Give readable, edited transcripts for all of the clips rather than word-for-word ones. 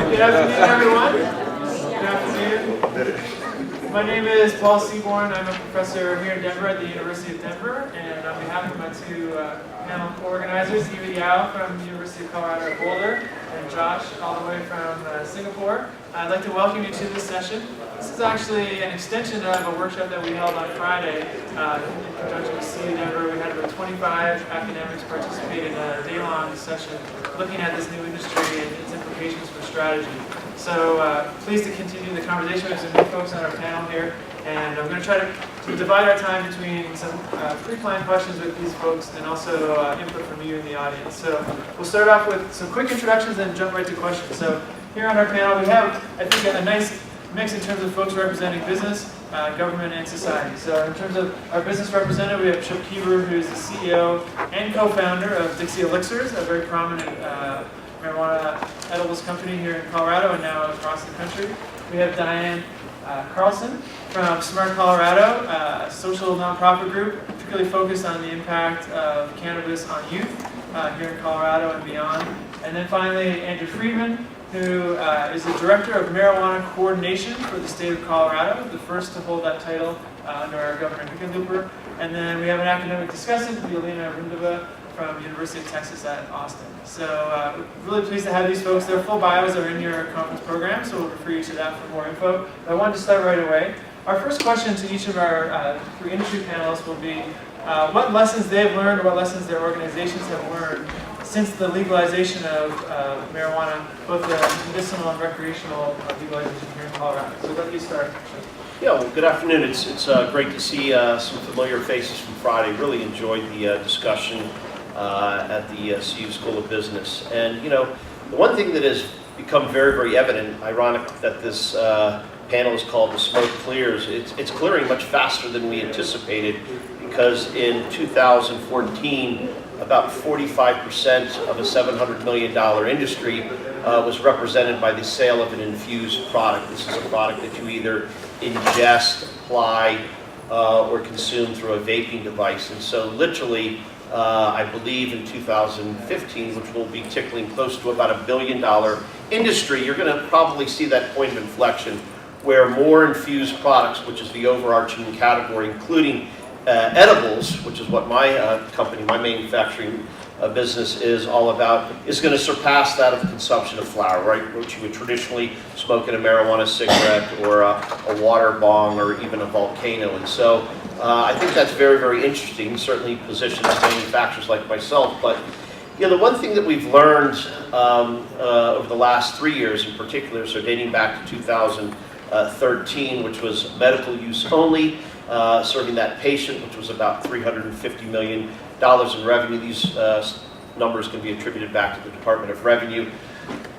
Good afternoon, everyone. Good afternoon. My name is Paul Seaborn. I'm a professor here in Denver at the University of Denver, and on behalf of my two panel co-organizers, Eva Yao from the University of Colorado at Boulder, and Josh all the way from Singapore, I'd like to welcome you to this session. This is actually an extension of a workshop that we held on Friday in conjunction with CU Denver. We had about 25 academics participate in a day-long session looking at this new industry and its implications for strategy. So pleased to continue the conversation. We have some new folks on our panel here, and I'm going to try to divide our time between some pre-planned questions with these folks and also input from you in the audience. So we'll start off with some quick introductions and jump right to questions. So here on our panel we have, I think, a nice mix in terms of folks representing business, government, and society. So in terms of our business representative, we have Tripp Keber, who is the CEO and co-founder of Dixie Elixirs, a very prominent marijuana edibles company here in Colorado and now across the country. We have Diane Carlson from Smart Colorado, a social nonprofit group particularly focused on the impact of cannabis on youth here in Colorado and beyond. And then finally, Andrew Freedman, who is the Director of Marijuana Coordination for the state of Colorado, the first to hold that title under our Governor Hickenlooper. And then we have an academic discussant, Violina Rindova, from the University of Texas at Austin. So really pleased to have these folks. Their full bios are in your conference program, so we'll refer you to that for more info. But I wanted to start right away. Our first question to each of our three industry panelists will be what lessons they've learned or what lessons their organizations have learned since the legalization of marijuana, both the medicinal and recreational legalization here in Colorado. So let you start. Yeah, well, good afternoon. It's great to see some familiar faces from Friday. Really enjoyed the discussion at the CU School of Business. And, you know, the one thing that has become very, very evident, ironic that this panel is called The Smoke Clears, it's clearing much faster than we anticipated, because in 2014, about 45% of a $700 million industry was represented by the sale of an infused product. This is a product that you either ingest, apply, or consume through a vaping device. And so literally, I believe in 2015, which will be tickling close to about $1 billion industry, you're going to probably see that point of inflection where more infused products, which is the overarching category, including edibles, which is what my company, my manufacturing business is all about, is going to surpass that of consumption of flower, right? Which you would traditionally smoke in a marijuana cigarette or a water bong or even a volcano. And so I think that's very, very interesting, certainly positions manufacturers like myself. But you know, the one thing that we've learned over the last 3 years in particular, so dating back to 2013, which was medical use only, serving that patient, which was about $350 million in revenue. These numbers can be attributed back to the Department of Revenue.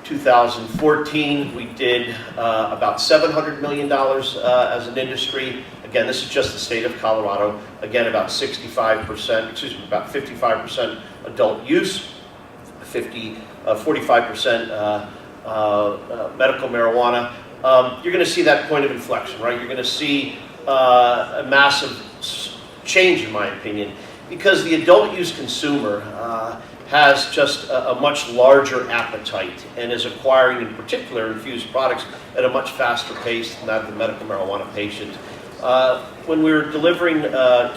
2014, we did about $700 million as an industry. Again, this is just the state of Colorado. Again, about 55% adult use, 45% medical marijuana. You're going to see that point of inflection, right? You're going to see a massive change, in my opinion, because the adult use consumer has just a much larger appetite and is acquiring, in particular, infused products at a much faster pace than that of the medical marijuana patient. When we were delivering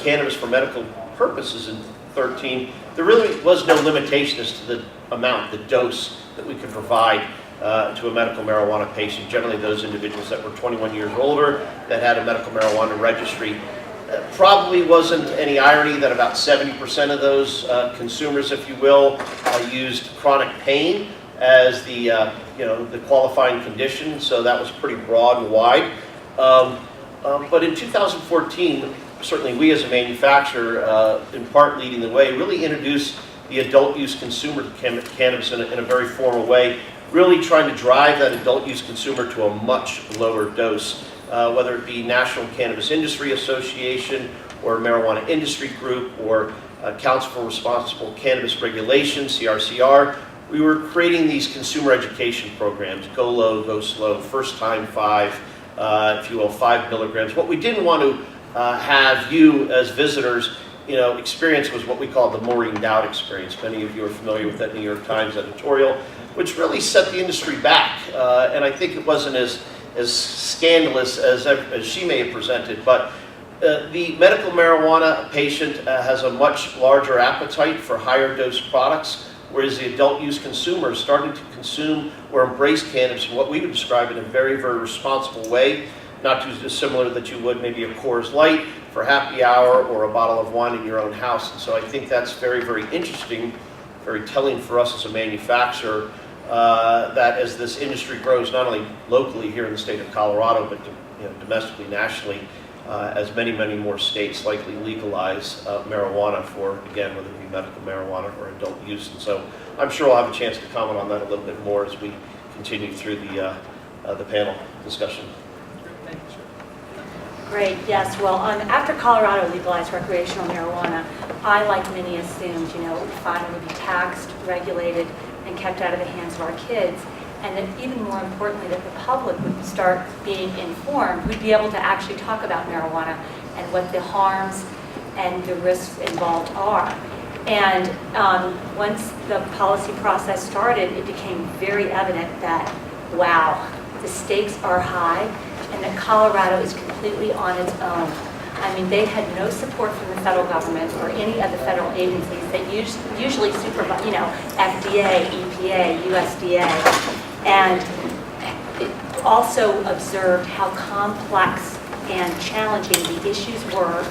cannabis for medical purposes in 2013, there really was no limitation as to the amount, the dose that we could provide to a medical marijuana patient. Generally, those individuals that were 21 years older that had a medical marijuana registry. Probably wasn't any irony that about 70% of those consumers, if you will, used chronic pain as the the qualifying condition. So that was pretty broad and wide. But in 2014, certainly we as a manufacturer, in part leading the way, really introduced the adult use consumer to cannabis in a very formal way, really trying to drive that adult use consumer to a much lower dose. Whether it be National Cannabis Industry Association or Marijuana Industry Group or Council for Responsible Cannabis Regulation, CRCR, we were creating these consumer education programs, go low, go slow, first time 5, if you will, 5 milligrams. What we didn't want to have you as visitors experience was what we call the Maureen Dowd experience. Many of you are familiar with that New York Times editorial, which really set the industry back. And I think it wasn't as scandalous as she may have presented, but the medical marijuana patient has a much larger appetite for higher dose products, whereas the adult use consumer is starting to consume or embrace cannabis in what we would describe in a very, very responsible way, not too dissimilar that you would maybe a Coors Light for happy hour or a bottle of wine in your own house. And so I think that's very, very interesting, very telling for us as a manufacturer, that as this industry grows, not only locally here in the state of Colorado, but domestically, nationally, as many, many more states likely legalize marijuana for, again, whether it be medical marijuana or adult use. And so I'm sure I'll have a chance to comment on that a little bit more as we continue through the panel discussion. Thank you, sir. Great, yes. Well, after Colorado legalized recreational marijuana, I, like many, assumed, it would finally be taxed, regulated, and kept out of the hands of our kids. And that even more importantly, that the public would start being informed. We'd be able to actually talk about marijuana and what the harms and the risks involved are. And once the policy process started, it became very evident that, wow, the stakes are high and that Colorado is completely on its own. I mean, they had no support from the federal government or any of the federal agencies that usually supervise, FDA, EPA, USDA. And it also observed how complex and challenging the issues were,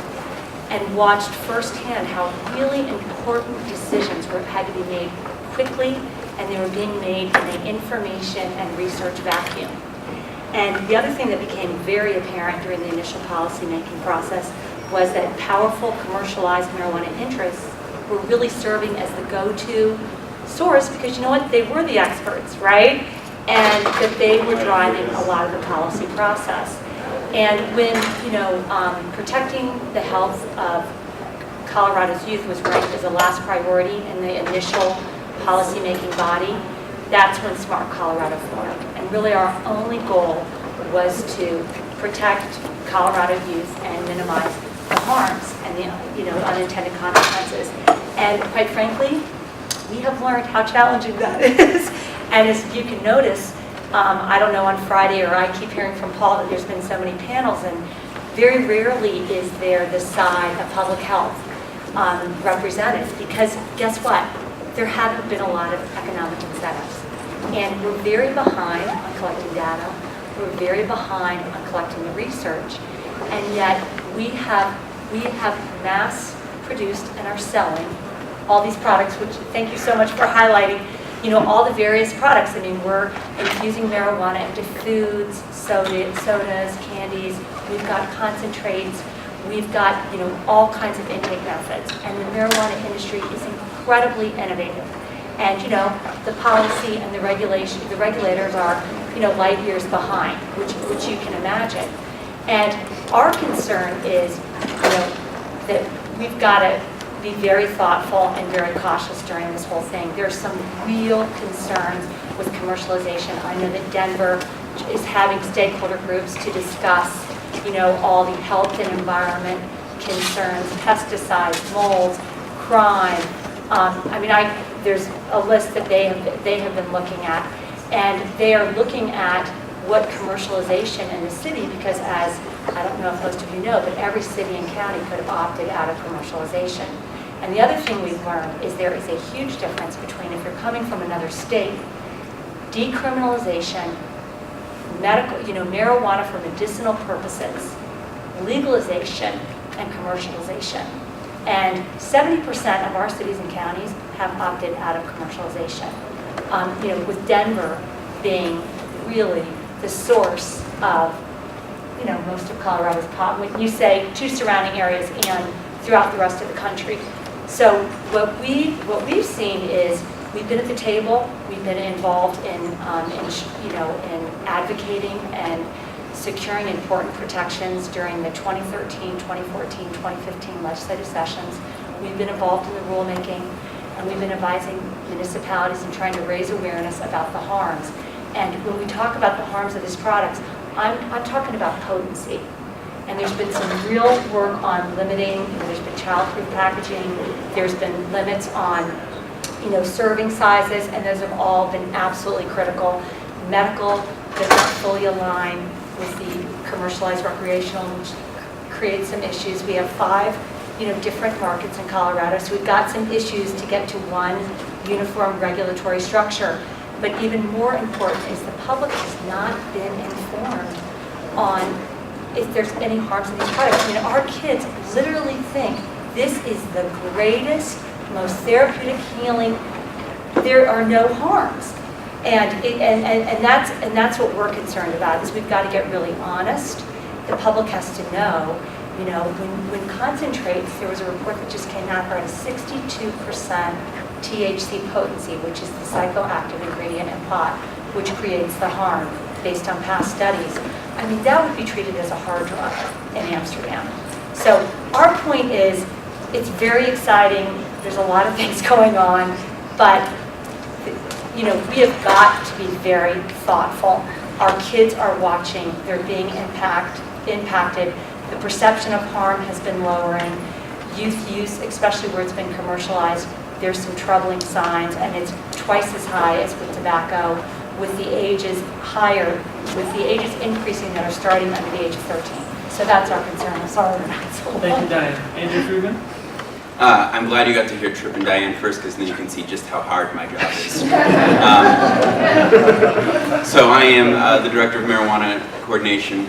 and watched firsthand how really important decisions had to be made quickly, and they were being made in an information and research vacuum. And the other thing that became very apparent during the initial policy-making process was that powerful commercialized marijuana interests were really serving as the go-to source, because you know what, they were the experts, right? And that they were driving a lot of the policy process. And when, protecting the health of Colorado's youth was ranked as a last priority in the initial policy-making body, that's when Smart Colorado formed. And really our only goal was to protect Colorado youth and minimize the harms and the unintended consequences. And quite frankly, we have learned how challenging that is. And as you can notice, I don't know, on Friday, or I keep hearing from Paul that there's been so many panels, and very rarely is there the side of public health represented, because guess what? There haven't been a lot of economic incentives. And we're very behind on collecting data. We're very behind on collecting the research. And yet we have mass produced and are selling all these products, which thank you so much for highlighting, all the various products. I mean, we're infusing marijuana into foods, sodas, candies. We've got concentrates. We've got, all kinds of intake methods. And the marijuana industry is incredibly innovative. And, the policy and the regulators are, light years behind, which you can imagine. And our concern is, that we've got to be very thoughtful and very cautious during this whole thing. There's some real concerns with commercialization. I know that Denver is having stakeholder groups to discuss, all the health and environment concerns, pesticides, molds, crime. There's a list that they have been looking at, and they are looking at what commercialization in the city, because as I don't know if most of you know, but every city and county could have opted out of commercialization. And the other thing we've learned is there is a huge difference between, if you're coming from another state, decriminalization, medical, marijuana for medicinal purposes, legalization, and commercialization. And 70% of our cities and counties have opted out of commercialization. With Denver being really the source of, most of Colorado's pot. When you say two surrounding areas and throughout the rest of the country. So what we've seen is we've been at the table, we've been involved in advocating and securing important protections during the 2013, 2014, 2015 legislative sessions. We've been involved in the rulemaking, and we've been advising municipalities and trying to raise awareness about the harms. And when we talk about the harms of these products, I'm talking about potency. And there's been some real work on limiting, there's been childproof packaging. There's been limits on, serving sizes, and those have all been absolutely critical. Medical does not fully align with the commercialized recreational, which creates some issues. We have 5, different markets in Colorado, so we've got some issues to get to one uniform regulatory structure. But even more important is the public has not been informed on if there's any harms in these products. Our kids literally think this is the greatest, most therapeutic healing. There are no harms. And that's what we're concerned about, is we've got to get really honest. The public has to know, when concentrates, there was a report that just came out, are at a 62% THC potency, which is the psychoactive ingredient in pot, which creates the harm based on past studies. That would be treated as a hard drug in Amsterdam. So our point is, it's very exciting. There's a lot of things going on, but we have got to be very thoughtful. Our kids are watching. They're being impacted. The perception of harm has been lowering. Youth use, especially where it's been commercialized, there's some troubling signs, and it's twice as high as with tobacco, with the ages higher, with the ages increasing that are starting under the age of 13. So that's our concern. I'm sorry we're not so Thank you, Diane. Andrew Freedman? I'm glad you got to hear Tripp and Diane first, because then you can see just how hard my job is. So I am the Director of Marijuana Coordination,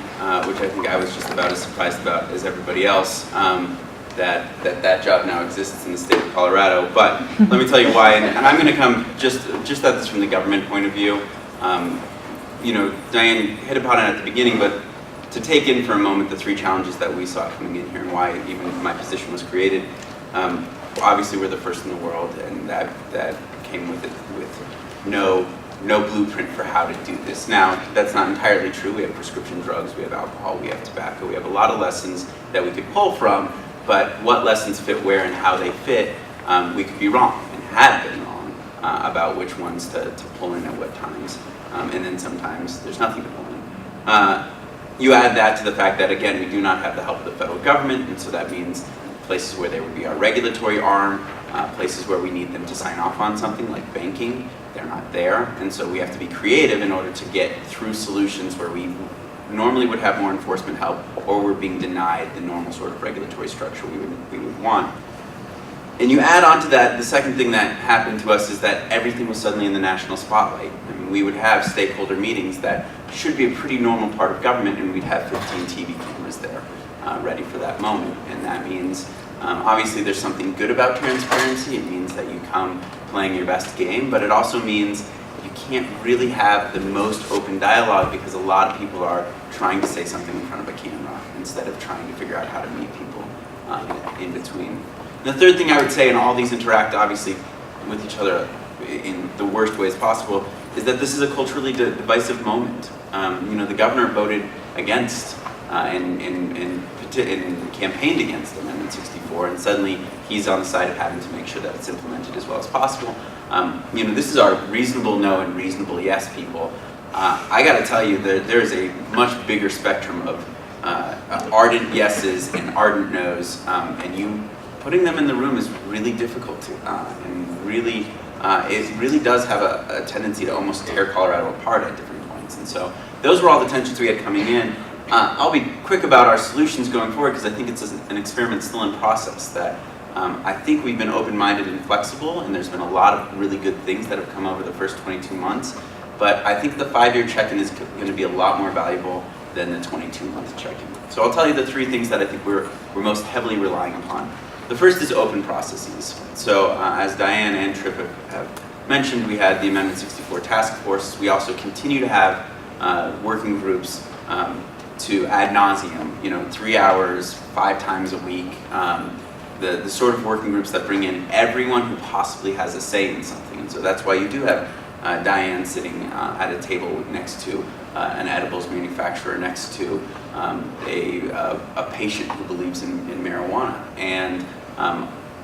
which I think I was just about as surprised about as everybody else, that job now exists in the state of Colorado. But let me tell you why, and I'm going to come just at this from the government point of view. Diane hit upon it at the beginning, but to take in for a moment the 3 challenges that we saw coming in here and why even my position was created. Obviously, we're the first in the world, and that came with it with no blueprint for how to do this. Now, that's not entirely true. We have prescription drugs, we have alcohol, we have tobacco, we have a lot of lessons that we could pull from, but what lessons fit where and how they fit, we could be wrong and have been wrong about which ones to pull in at what times, and then sometimes there's nothing to pull in. You add that to the fact that, again, we do not have the help of the federal government, and so that means places where they would be our regulatory arm, places where we need them to sign off on something like banking, they're not there, and so we have to be creative in order to get through solutions where we normally would have more enforcement help, or we're being denied the normal sort of regulatory structure we would want. And you add on to that, the second thing that happened to us is that everything was suddenly in the national spotlight. We would have stakeholder meetings that should be a pretty normal part of government, and we'd have 15 TV cameras there ready for that moment. And that means, obviously there's something good about transparency. It means that you come playing your best game, but it also means you can't really have the most open dialogue because a lot of people are trying to say something in front of a camera instead of trying to figure out how to meet people in between. And the third thing I would say, and all these interact obviously with each other in the worst ways possible, is that this is a culturally divisive moment. The governor voted against and campaigned against Amendment 64, and suddenly he's on the side of having to make sure that it's implemented as well as possible. This is our reasonable no and reasonable yes people. I got to tell you that there is a much bigger spectrum of ardent yeses and ardent nos, and you putting them in the room is really difficult to, and really, it really does have a tendency to almost tear Colorado apart at different points. And so those were all the tensions we had coming in. I'll be quick about our solutions going forward because I think it's an experiment still in process that I think we've been open-minded and flexible, and there's been a lot of really good things that have come over the first 22 months. But I think the 5-year check-in is going to be a lot more valuable than the 22-month check-in. So I'll tell you the 3 things that I think we're most heavily relying upon. The first is open processes. So as Diane and Tripp have mentioned, we had the Amendment 64 task force. We also continue to have working groups to ad nauseum, 3 hours, 5 times a week. The sort of working groups that bring in everyone who possibly has a say in something. And so that's why you do have Diane sitting at a table next to an edibles manufacturer, next to a patient who believes in marijuana. And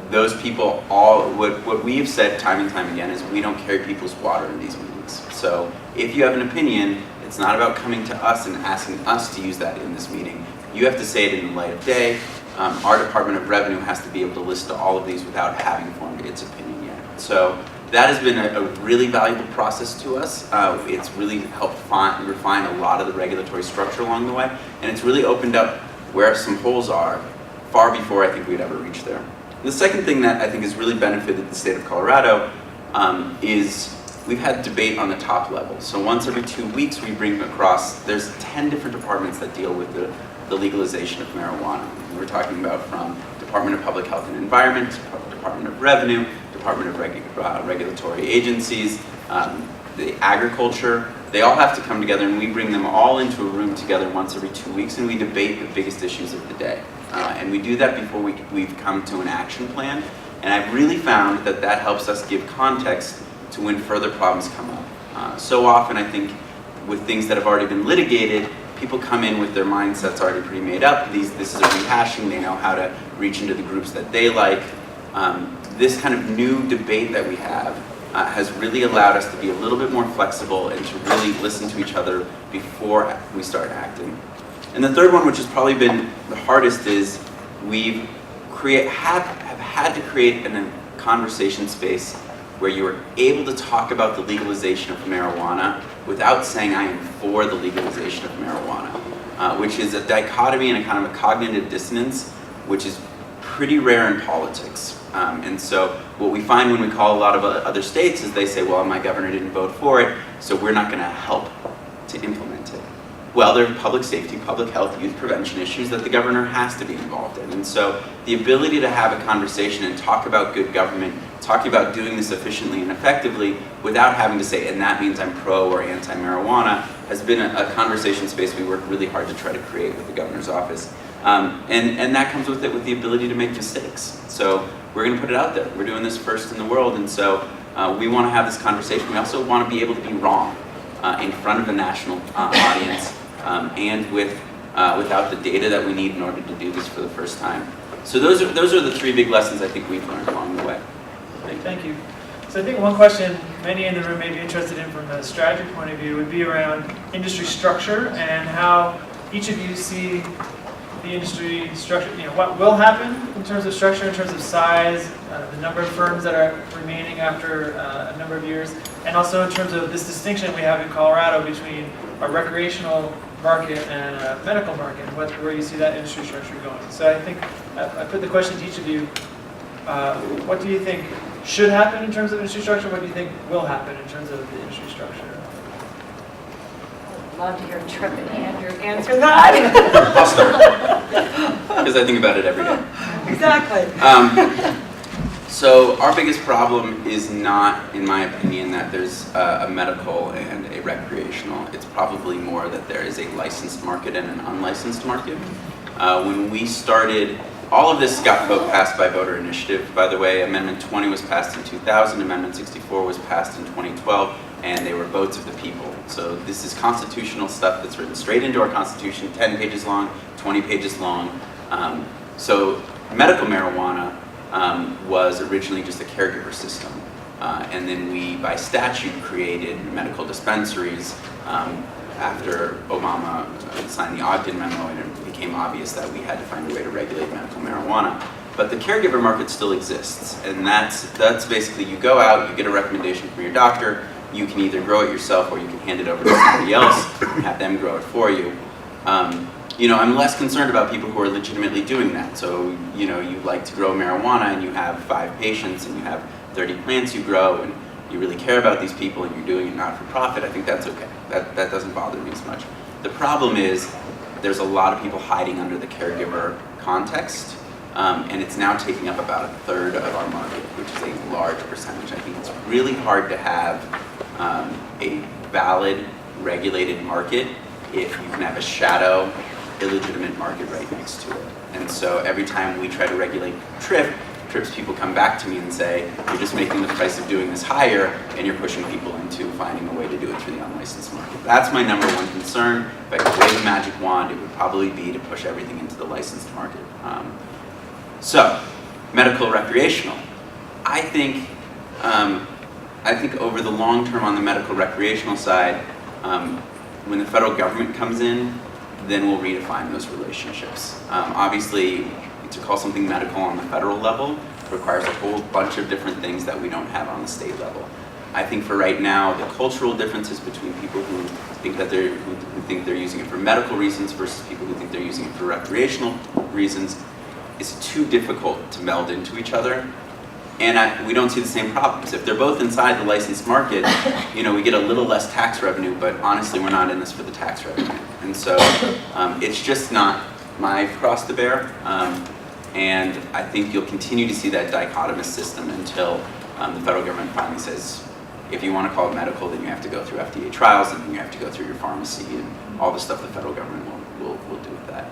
those people, what we've said time and time again is we don't carry people's water in these meetings. So if you have an opinion, it's not about coming to us and asking us to use that in this meeting. You have to say it in the light of day. our Department of Revenue has to be able to list all of these without having formed its opinion yet. So that has been a really valuable process to us. It's really helped refine a lot of the regulatory structure along the way, and it's really opened up where some holes are far before I think we'd ever reach there. The second thing that I think has really benefited the state of Colorado is we've had debate on the top level. So once every 2 weeks we bring across, there's 10 different departments that deal with the legalization of marijuana. We're talking about from Department of Public Health and Environment, Department of Revenue, Department of Regulatory Agencies, the Agriculture. They all have to come together, and we bring them all into a room together once every 2 weeks, and we debate the biggest issues of the day. And we do that before we've come to an action plan. And I've really found that that helps us give context to when further problems come up. So often, I think, with things that have already been litigated, people come in with their mindsets already pretty made up. This is a rehashing. They know how to reach into the groups that they like. This kind of new debate that we have has really allowed us to be a little bit more flexible and to really listen to each other before we start acting. And the third one, which has probably been the hardest, is we've have had to create a conversation space where you are able to talk about the legalization of marijuana without saying I am for the legalization of marijuana, which is a dichotomy and a kind of a cognitive dissonance, which is pretty rare in politics. And so what we find when we call a lot of other states is they say, well, my governor didn't vote for it, so we're not going to help to implement it. Well, there are public safety, public health, youth prevention issues that the governor has to be involved in. And so the ability to have a conversation and talk about good government, talking about doing this efficiently and effectively without having to say, and that means I'm pro or anti-marijuana, has been a conversation space we work really hard to try to create with the governor's office. And that comes with it with the ability to make mistakes. So we're going to put it out there. We're doing this first in the world, and so we want to have this conversation. We also want to be able to be wrong in front of a national audience and without the data that we need in order to do this for the first time. So those are the three big lessons I think we've learned along the way. Thank you. So I think one question many in the room may be interested in from a strategy point of view would be around industry structure and how each of you see the industry structure, what will happen in terms of structure, in terms of size, the number of firms that are remaining after a number of years, and also in terms of this distinction we have in Colorado between a recreational market and a medical market, and where you see that industry structure going. So I think I put the question to each of you. What do you think should happen in terms of industry structure? What do you think will happen in terms of the industry structure? Love to hear Tripp and Andrew answer that. I'll start, because I think about it every day. Exactly. So our biggest problem is not, in my opinion, that there's a medical and a recreational. It's probably more that there is a licensed market and an unlicensed market. When we started, all of this got passed by voter initiative. By the way, Amendment 20 was passed in 2000, Amendment 64 was passed in 2012, and they were votes of the people. So this is constitutional stuff that's written straight into our Constitution, 10 pages long, 20 pages long. So medical marijuana was originally just a caregiver system. And then we, by statute, created medical dispensaries after Obama signed the Ogden memo, and it became obvious that we had to find a way to regulate medical marijuana. But the caregiver market still exists, and that's basically you go out, you get a recommendation from your doctor, you can either grow it yourself or you can hand it over to somebody else and have them grow it for you. I'm less concerned about people who are legitimately doing that. So, you like to grow marijuana and you have 5 patients and you have 30 plants you grow and you really care about these people and you're doing it not for profit. I think that's okay. That doesn't bother me as much. The problem is there's a lot of people hiding under the caregiver context, and it's now taking up about 1/3 of our market, which is a large percentage. I think it's really hard to have a valid, regulated market if you can have a shadow, illegitimate market right next to it. And so every time we try to regulate Tripp's people come back to me and say, you're just making the price of doing this higher, and you're pushing people into finding a way to do it through the unlicensed market. That's my number one concern. If I could wave a magic wand, it would probably be to push everything into the licensed market. So, medical recreational. I think over the long term on the medical recreational side, when the federal government comes in, then we'll redefine those relationships. Obviously, to call something medical on the federal level requires a whole bunch of different things that we don't have on the state level. I think for right now, the cultural differences between people who think that they're using it for medical reasons versus people who think they're using it for recreational reasons is too difficult to meld into each other. And we don't see the same problems. If they're both inside the licensed market, you know, we get a little less tax revenue, but honestly, we're not in this for the tax revenue. And so it's just not my cross to bear. And I think you'll continue to see that dichotomous system until the federal government finally says, if you want to call it medical, then you have to go through FDA trials, and then you have to go through your pharmacy and all the stuff the federal government will do with that.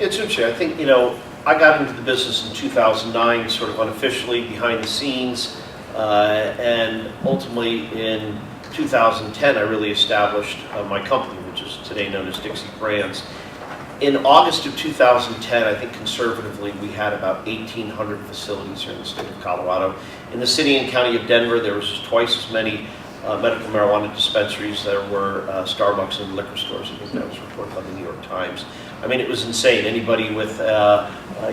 It's interesting. I think, you know, I got into the business in 2009, sort of unofficially, behind the scenes, and ultimately in 2010, I really established my company, which is today known as Dixie Brands. In August of 2010, I think conservatively, we had about 1,800 facilities here in the state of Colorado. In the city and county of Denver, there was twice as many medical marijuana dispensaries. There were Starbucks and liquor stores. I think that was reported by the New York Times. I mean, it was insane. Anybody with,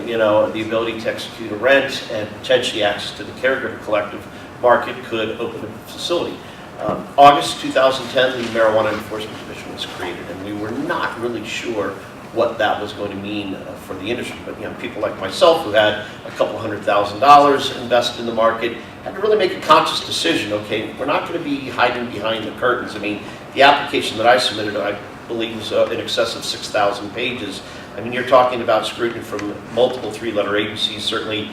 you know, the ability to execute a rent and potentially access to the caregiver collective market could open a facility. August 2010, the Marijuana Enforcement Division was created, and we were not really sure what that was going to mean for the industry. But, you know, people like myself who had a couple $100,000 invested in the market had to really make a conscious decision. Okay, we're not going to be hiding behind the curtains. I mean, the application that I submitted, I believe, was in excess of 6,000 pages. I mean, you're talking about scrutiny from multiple three-letter agencies, certainly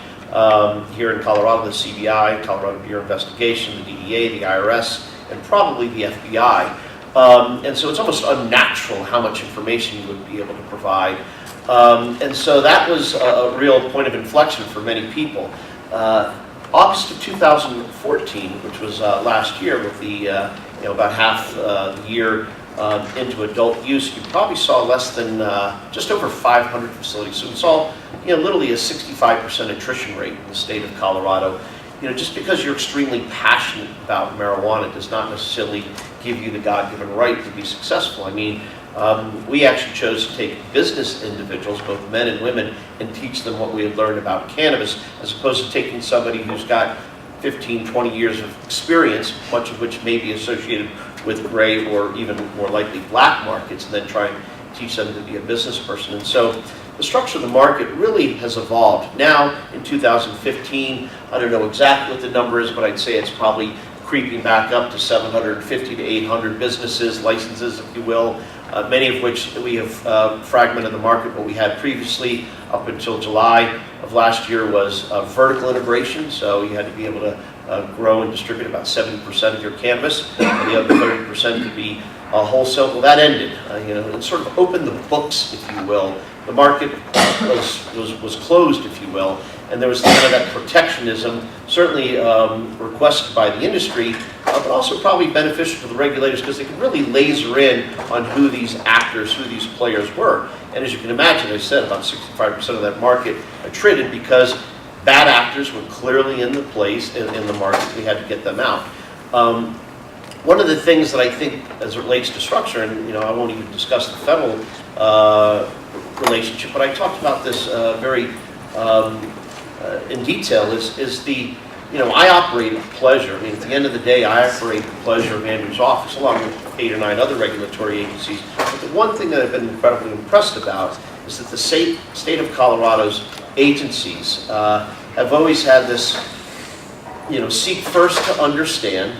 here in Colorado, the CBI, Colorado Bureau of Investigation, the DEA, the IRS, and probably the FBI. And so it's almost unnatural how much information you would be able to provide. And so that was a real point of inflection for many people. August of 2014, which was last year, with the you know, about half the year into adult use, you probably saw less than just over 500 facilities. So we saw, you know, literally a 65% attrition rate in the state of Colorado. You know, just because you're extremely passionate about marijuana does not necessarily give you the God-given right to be successful. I mean, we actually chose to take business individuals, both men and women, and teach them what we had learned about cannabis, as opposed to taking somebody who's got 15, 20 years of experience, much of which may be associated with gray or even more likely black markets, and then try and teach them to be a business person. And so the structure of the market really has evolved. Now, in 2015, I don't know exactly what the number is, but I'd say it's probably creeping back up to 750 to 800 businesses, licenses, if you will, many of which we have fragmented the market. What we had previously, up until July of last year, was vertical integration. So you had to be able to grow and distribute about 70% of your cannabis, and the other 30% could be wholesale. Well, that ended. You know, it sort of opened the books, if you will. The market was closed, if you will, and there was kind of that protectionism, certainly requested by the industry, but also probably beneficial to the regulators because they could really laser in on who these actors, who these players were. And as you can imagine, I said, about 65% of that market traded because bad actors were clearly in the place, in the market. We had to get them out. One of the things that I think, as it relates to structure, and you know, I won't even discuss the federal relationship, but I talked about this very in detail, is the, you know, I operate at pleasure. I mean, at the end of the day, I operate at the pleasure of Andrew's office, along with 8 or 9 other regulatory agencies. But the one thing that I've been incredibly impressed about is that the state of Colorado's agencies have always had this, you know, seek first to understand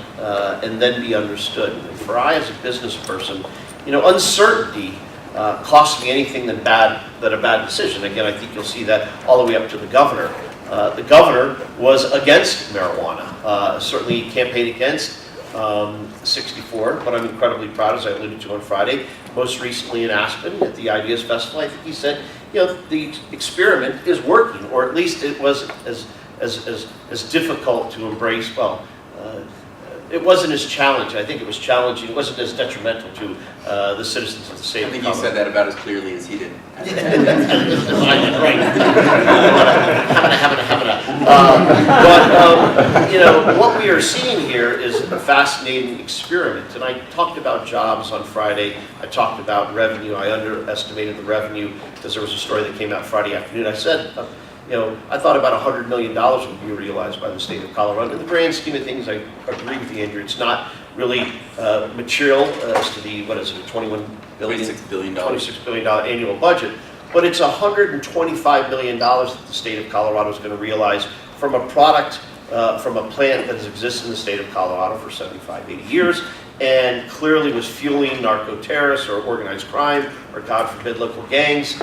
and then be understood. And for I, as a business person, you know, uncertainty costs me anything than a bad decision. Again, I think you'll see that all the way up to the governor. The governor was against marijuana, certainly campaigned against 64, but I'm incredibly proud, as I alluded to on Friday, most recently in Aspen at the Ideas Festival. I think he said, you know, the experiment is working, or at least it was as difficult to embrace, well, it wasn't as challenging. I think it was challenging. It wasn't as detrimental to the citizens of the state. I think you said that about as clearly as he did. Right. But you know, what we are seeing here is a fascinating experiment. And I talked about jobs on Friday. I talked about revenue. I underestimated the revenue because there was a story that came out Friday afternoon. I said, you know, I thought about $100 million would be realized by the state of Colorado. In the grand scheme of things, I agree with you, Andrew. It's not really material as to the, what is it, $26 billion annual budget. But it's $125 million that the state of Colorado is going to realize from a product, from a plant that has existed in the state of Colorado for 75, 80 years, and clearly was fueling narco-terrorists or organized crime, or God forbid, local gangs,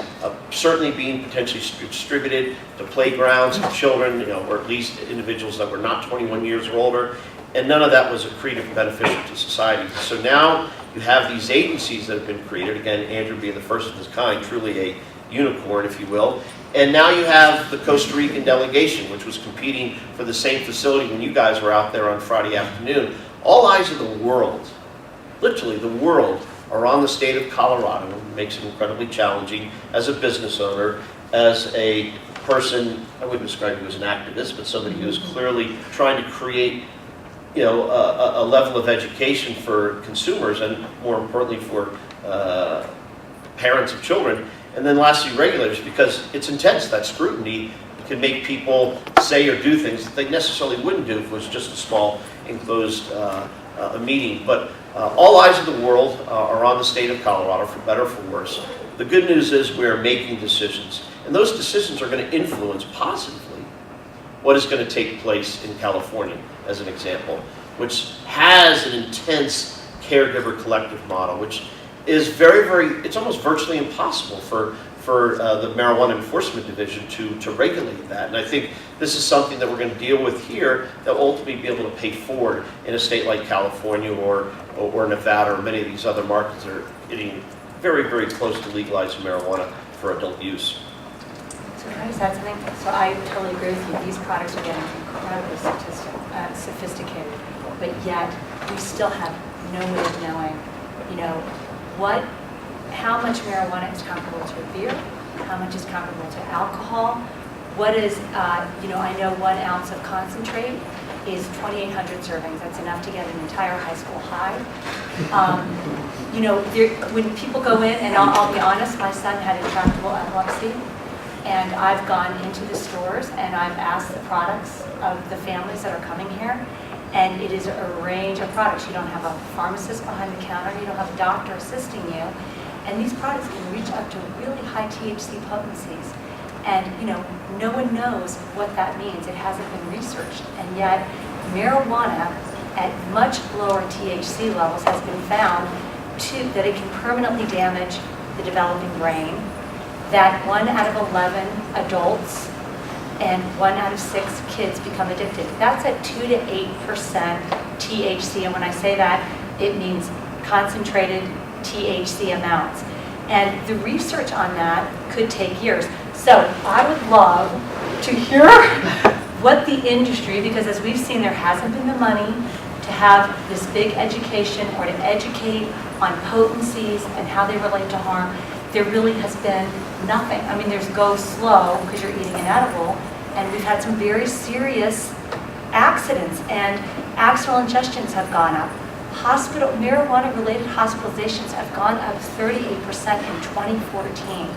certainly being potentially distributed to playgrounds of children, you know, or at least individuals that were not 21 years or older, and none of that was accretive and beneficial to society. So now you have these agencies that have been created, again, Andrew being the first of his kind, truly a unicorn, if you will, and now you have the Costa Rican delegation, which was competing for the same facility when you guys were out there on Friday afternoon. All eyes of the world, literally the world, are on the state of Colorado. It makes it incredibly challenging as a business owner, as a person, I wouldn't describe you as an activist, but somebody who is clearly trying to create, you know, a level of education for consumers and more importantly for parents of children. And then lastly, regulators, because it's intense, that scrutiny can make people say or do things that they necessarily wouldn't do if it was just a small enclosed meeting. But all eyes of the world are on the state of Colorado, for better or for worse. The good news is we're making decisions, and those decisions are going to influence positively what is going to take place in California, as an example, which has an intense caregiver collective model, which is it's almost virtually impossible for the Marijuana Enforcement Division to regulate that. And I think this is something that we're going to deal with here that will ultimately be able to pay forward in a state like California or Nevada or many of these other markets that are getting very, very close to legalizing marijuana for adult use. So can I just add something? So I totally agree with you. These products are getting incredibly sophisticated, but yet we still have no way of knowing, you know, how much marijuana is comparable to a beer, how much is comparable to alcohol, what is, you know, I know 1 ounce of concentrate is 2,800 servings. That's enough to get an entire high school high. You know, when people go in, and I'll be honest, my son had intractable epilepsy, and I've gone into the stores and I've asked the products of the families that are coming here, and it is a range of products. You don't have a pharmacist behind the counter, you don't have a doctor assisting you, and these products can reach up to really high THC potencies. And you know, no one knows what that means. It hasn't been researched, and yet marijuana at much lower THC levels has been found that it can permanently damage the developing brain, that 1 out of 11 adults and 1 out of 6 kids become addicted. That's at 2 to 8% THC, and when I say that, it means concentrated THC amounts. And the research on that could take years. So I would love to hear what the industry, because as we've seen, there hasn't been the money to have this big education or to educate on potencies and how they relate to harm. There really has been nothing. I mean, there's go slow because you're eating an edible, and we've had some very serious accidents, and accidental ingestions have gone up. Marijuana-related hospitalizations have gone up 38% in 2014.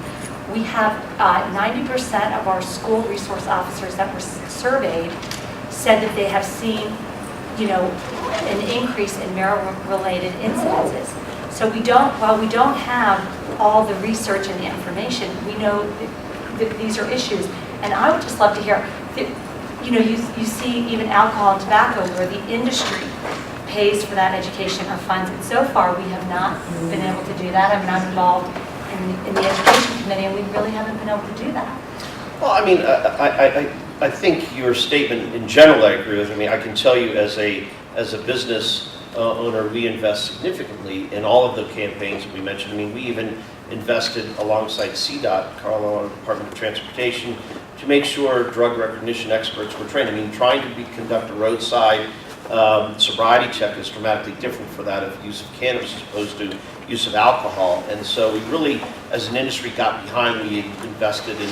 We have 90% of our school resource officers that were surveyed said that they have seen, you know, an increase in marijuana-related incidences. So while we don't have all the research and the information, we know that these are issues. And I would just love to hear, you know, you see even alcohol and tobacco where the industry pays for that education or funds. And so far, we have not been able to do that. I'm not involved in the education committee, and we really haven't been able to do that. Well, I mean, I think your statement in general I agree with. I mean, I can tell you as a business owner, we invest significantly in all of the campaigns that we mentioned. I mean, we even invested alongside CDOT, Colorado Department of Transportation, to make sure drug recognition experts were trained. I mean, trying to conduct a roadside sobriety check is dramatically different for that of use of cannabis as opposed to use of alcohol. And so we really, as an industry, got behind. We invested in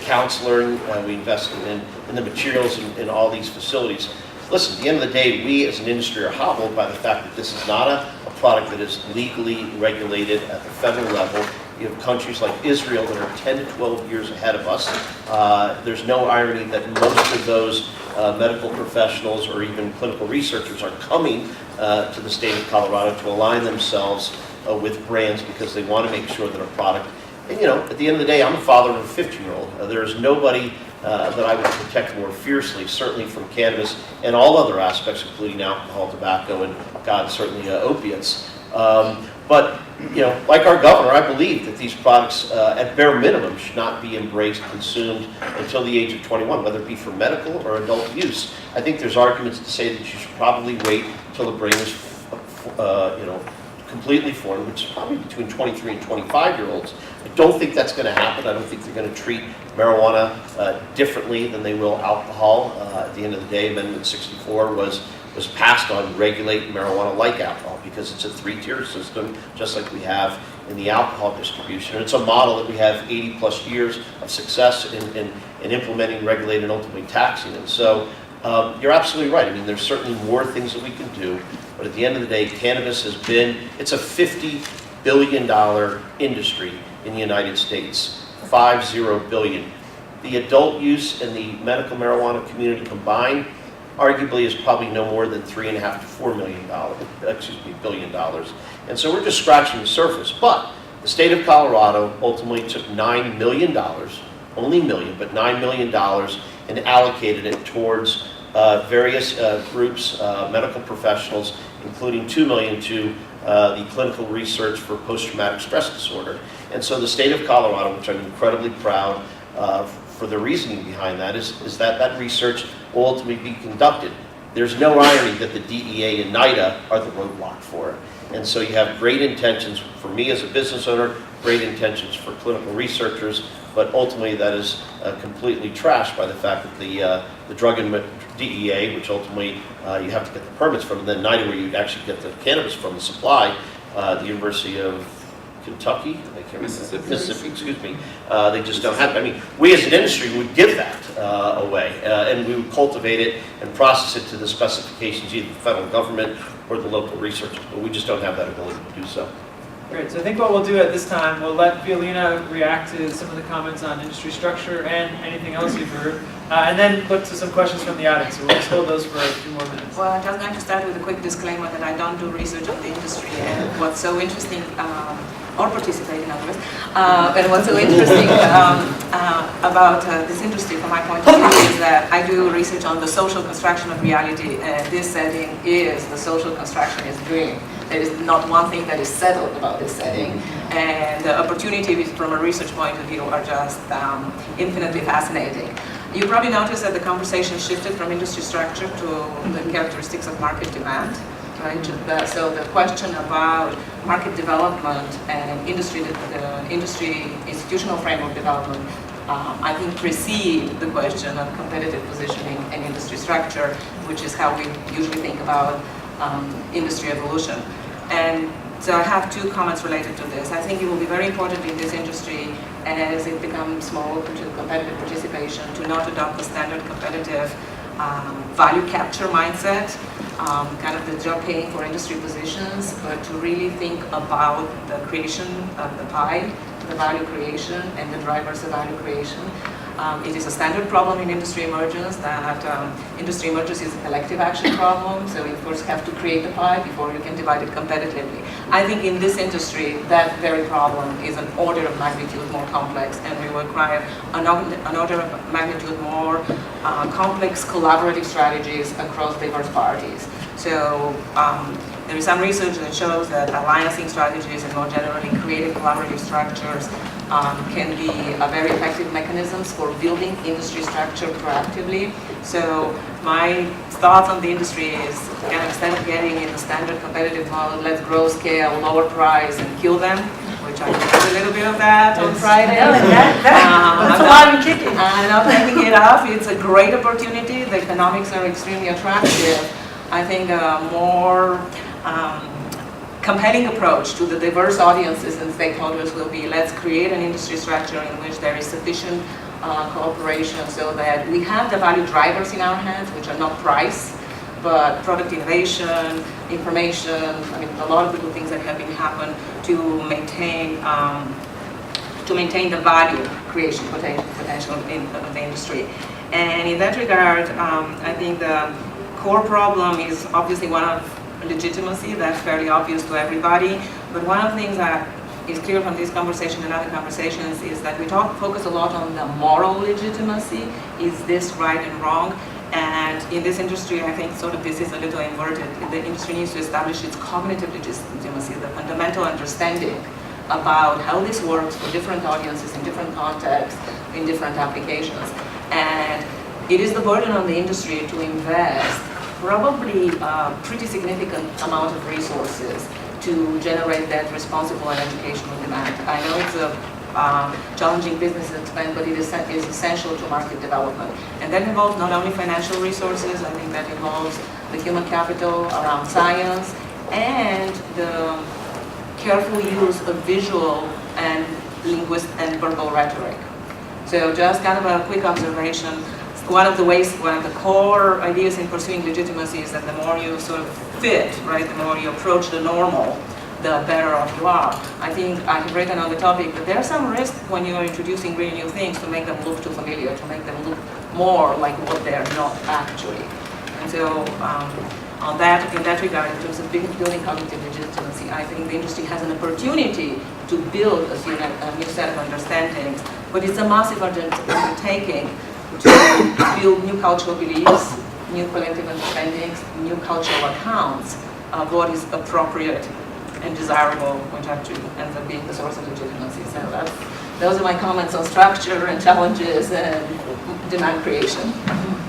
counseling, we invested in the materials in all these facilities. Listen, at the end of the day, we as an industry are hobbled by the fact that this is not a product that is legally regulated at the federal level. You have countries like Israel that are 10 to 12 years ahead of us. There's no irony that most of those medical professionals or even clinical researchers are coming to the state of Colorado to align themselves with brands because they want to make sure that a product, and you know, at the end of the day, I'm a father of a 15-year-old. There is nobody that I would protect more fiercely, certainly from cannabis and all other aspects, including alcohol, tobacco, and God, certainly opiates. But you know, like our governor, I believe that these products, at bare minimum, should not be embraced, consumed until the age of 21, whether it be for medical or adult use. I think there's arguments to say that you should probably wait until the brain is, you know, completely formed, which is probably between 23 and 25-year-olds. I don't think that's going to happen. I don't think they're going to treat marijuana differently than they will alcohol. At the end of the day, Amendment 64 was passed on regulating marijuana like alcohol because it's a three-tier system, just like we have in the alcohol distribution. And it's a model that we have 80-plus years of success in implementing, regulating, and ultimately taxing. And so you're absolutely right. I mean, there's certainly more things that we can do. But at the end of the day, cannabis has been, it's a $50 billion industry in the United States, 50 billion. The adult use and the medical marijuana community combined arguably is probably no more than $3.5 to $4 billion. And so we're just scratching the surface. But the state of Colorado ultimately took $9 million, only million, but $9 million, and allocated it towards various groups, medical professionals, including $2 million to the clinical research for post-traumatic stress disorder. And so the state of Colorado, which I'm incredibly proud for the reasoning behind that, is that that research will ultimately be conducted. There's no irony that the DEA and NIDA are the roadblock for it. And so you have great intentions for me as a business owner, great intentions for clinical researchers, but ultimately that is completely trashed by the fact that the drug and DEA, which ultimately you have to get the permits from, and then NIDA, where you actually get the cannabis from, the supply, the University of Kentucky, I can't remember. Mississippi, excuse me. They just don't have it. I mean, we as an industry would give that away, and we would cultivate it and process it to the specifications, either the federal government or the local researchers, but we just don't have that ability to do so. Great, so I think what we'll do at this time, we'll let Violina react to some of the comments on industry structure and anything else you've heard, and then look to some questions from the audience. So we'll just hold those for a few more minutes. Well, I'm just going to start with a quick disclaimer that I don't do research on the industry, and what's so interesting, or participate in other ways, and what's so interesting about this industry from my point of view is that I do research on the social construction of reality, and this setting is the social construction is dream. There is not one thing that is settled about this setting, and the opportunities from a research point of view are just infinitely fascinating. You probably noticed that the conversation shifted from industry structure to the characteristics of market demand, right? So the question about market development and industry institutional framework development, I think precede the question of competitive positioning and industry structure, which is how we usually think about industry evolution. And so I have two comments related to this. I think it will be very important in this industry as it becomes more competitive participation to not adopt the standard competitive value capture mindset, kind of the jockeying for industry positions, but to really think about the creation of the pie, the value creation, and the drivers of value creation. It is a standard problem in industry emergence that industry emergence is a collective action problem, so you first have to create the pie before you can divide it competitively. I think in this industry, that very problem is an order of magnitude more complex, and we require an order of magnitude more complex collaborative strategies across diverse parties. So there is some research that shows that alliancing strategies and more generally creative collaborative structures can be a very effective mechanisms for building industry structure proactively. So my thoughts on the industry is kind of instead of getting in the standard competitive model, let's grow, scale, lower price, and kill them, which I did a little bit of that on Friday. That's alive and kicking. And I'm taking it up. It's a great opportunity. The economics are extremely attractive. I think a more compelling approach to the diverse audiences and stakeholders will be, let's create an industry structure in which there is sufficient cooperation so that we have the value drivers in our hands, which are not price, but product innovation, information, I mean, a lot of the good things that have been happening to maintain the value creation potential of the industry. And in that regard, I think the core problem is obviously one of legitimacy. That's fairly obvious to everybody. But one of the things that is clear from this conversation and other conversations is that we focus a lot on the moral legitimacy. Is this right and wrong? And in this industry, I think sort of this is a little inverted. The industry needs to establish its cognitive legitimacy, the fundamental understanding about how this works for different audiences in different contexts, in different applications. And it is the burden on the industry to invest probably a pretty significant amount of resources to generate that responsible and educational demand. I know it's a challenging business expense, but it is essential to market development. And that involves not only financial resources, I think that involves the human capital around science and the careful use of visual and linguistic and verbal rhetoric. So just kind of a quick observation. One of the core ideas in pursuing legitimacy is that the more you sort of fit, right, the more you approach the normal, the better off you are. I think I have written on the topic that there's some risk when you're introducing really new things to make them look too familiar, to make them look more like what they're not actually. And so in that regard, in terms of building cognitive legitimacy, I think the industry has an opportunity to build a new set of understandings, but it's a massive undertaking to build new cultural beliefs, new collective understandings, new cultural accounts of what is appropriate and desirable, which actually ends up being the source of legitimacy. So those are my comments on structure and challenges and demand creation.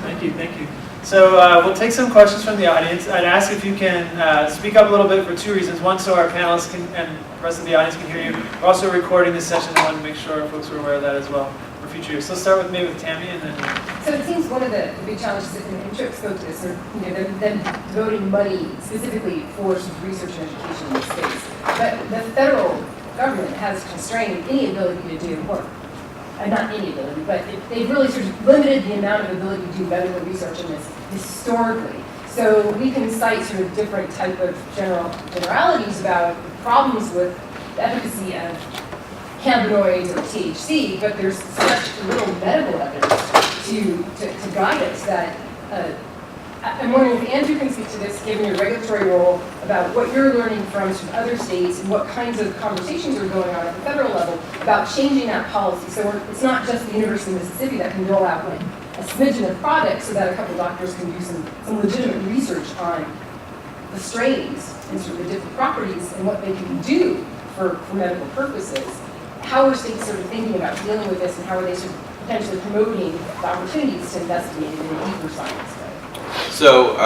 Thank you, thank you. So we'll take some questions from the audience. I'd ask if you can speak up a little bit for two reasons. One, so our panelists can, and the rest of the audience can hear you. We're also recording this session. I want to make sure folks are aware of that as well for future use. So let's start with maybe with Tammy and then... So it seems one of the big challenges, and Tripp spoke to this, are them devoting money specifically for sort of research and education in this space. But the federal government has constrained any ability to do work. Not any ability, but they've really sort of limited the amount of ability to do medical research in this historically. So we can cite sort of different type of generalities about problems with the efficacy of cannabinoids or THC, but there's such little medical evidence to guide us that I'm wondering if Andrew can speak to this, given your regulatory role, about what you're learning from other states and what kinds of conversations are going on at the federal level about changing that policy. So it's not just the University of Mississippi that can roll out like a smidgen of products so that a couple doctors can do some legitimate research on the strains and sort of the different properties and what they can do for medical purposes. How are states sort of thinking about dealing with this, and how are they sort of potentially promoting the opportunities to investigate it in a deeper science way? So